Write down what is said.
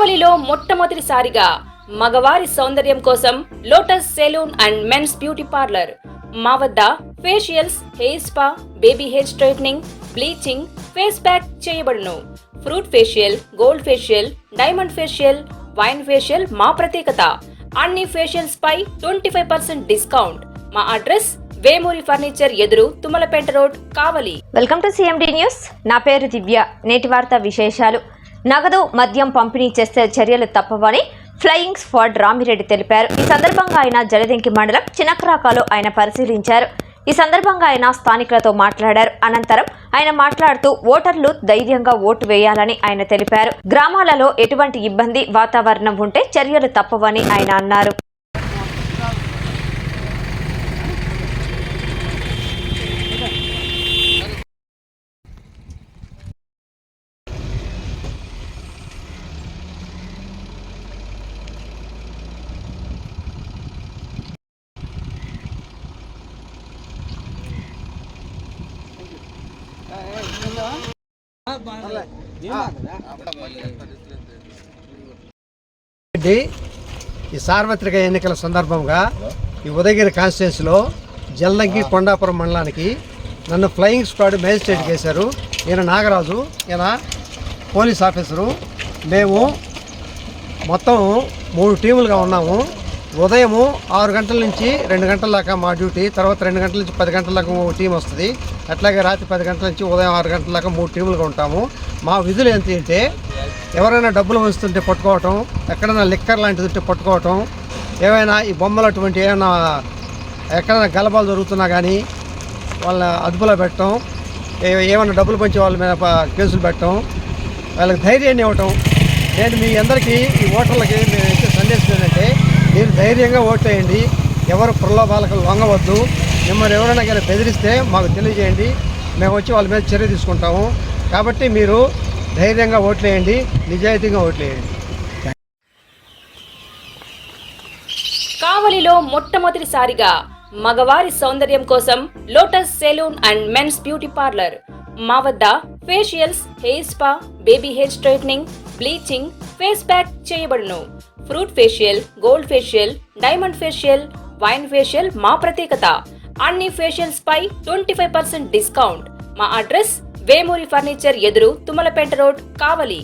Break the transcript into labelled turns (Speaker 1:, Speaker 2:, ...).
Speaker 1: కావలిలో మొట్టమొదటిసారిగా మగవారి సౌందర్యం కోసం Lotus salon and men's beauty parlour. మా వద్ద facials, hair spa, baby hair straightening, bleaching, face pack చేయబడును. Fruit facial, gold facial, diamond facial, wine facial మా ప్రత్యేకత. అన్ని ఫేషియల్స్ పై 25% డిస్కౌంట్. మా అడ్రస్ వేమూరి ఫర్నిచర్ ఎదురు, Tummalapeta road, Kavali.
Speaker 2: Welcome to CMD news. నా పేరు దివ్య. నేటి వార్తా విశేషాలు. నగదు, మద్యం పంపిణీ చేస్తే చర్యలు తప్పవని ఫ్లయింగ్ స్క్వాడ్ రామిరెడ్డి తెలిపారు. ఈ సందర్భంగా ఆయన జలదింకి మండలం చినక్రాకాలో ఆయన పరిశీలించారు. ఈ సందర్భంగా ఆయన స్థానికులతో మాట్లాడారు. అనంతరం ఆయన మాట్లాడుతూ ఓటర్లు ధైర్యంగా ఓటు వేయాలని ఆయన తెలిపారు. గ్రామాలలో ఎటువంటి ఇబ్బంది వాతావరణం ఉంటే చర్యలు తప్పవని ఆయన అన్నారు.
Speaker 3: ఈ సార్వత్రిక ఎన్నికల సందర్భంగా ఈ ఉదయగిరి కాన్స్టిట్యున్సీలో జల్లంకి కొండాపురం మండలానికి నన్ను ఫ్లయింగ్ స్క్వాడ్ మేజిస్ట్రేట్ చేశారు. ఈయన నాగరాజు, ఈయన పోలీస్ ఆఫీసరు. మేము మొత్తం 3 టీములుగా ఉన్నాము. ఉదయము 6 గంటల నుంచి 2 గంటల దాకా మా డ్యూటీ, తర్వాత 2 గంటల నుంచి 10 గంటల దాకా టీం వస్తుంది. అట్లాగే రాత్రి 10 గంటల నుంచి ఉదయం 6 గంటల దాకా 3 టీములుగా ఉంటాము. మా విధులు ఏంటి అంటే, ఎవరైనా డబ్బులు వస్తుంటే పట్టుకోవటం, ఎక్కడైనా లిక్కర్ లాంటిది ఉంటే పట్టుకోవటం, ఏమైనా ఈ బొమ్మలు అటువంటి ఏమైనా ఎక్కడైనా గలబాలు జరుగుతున్నా కానీ వాళ్ళ అదుపులో పెట్టడం, ఏమైనా డబ్బులు పంచి వాళ్ళ మీద కేసులు పెట్టడం, వాళ్ళకి ధైర్యాన్ని ఇవ్వటం. నేను మీ అందరికీ ఈ ఓటర్లకి మేము ఇచ్చే సందేశం ఏంటంటే, మీరు ధైర్యంగా ఓట్లేయండి. ఎవరు ప్రలోభాలకు లొంగవద్దు. మిమ్మల్ని ఎవరైనా కానీ బెదిరిస్తే మాకు తెలియజేయండి, మేము వచ్చి వాళ్ళ మీద చర్య తీసుకుంటాము. కాబట్టి మీరు ధైర్యంగా ఓట్లేయండి, నిజాయితీగా ఓట్లేయండి.
Speaker 1: కావలిలో మొట్టమొదటిసారిగా మగవారి సౌందర్యం కోసం Lotus salon and men's beauty parlour. మా వద్ద facials, hair spa, baby hair straightening, bleaching, face pack చేయబడును. Fruit facial, gold facial, diamond facial, wine facial మా ప్రత్యేకత. అన్ని ఫేషియల్స్ పై 25% డిస్కౌంట్. మా అడ్రస్ వేమూరి ఫర్నిచర్ ఎదురు, తుమ్మలపేట రోడ్, కావలి.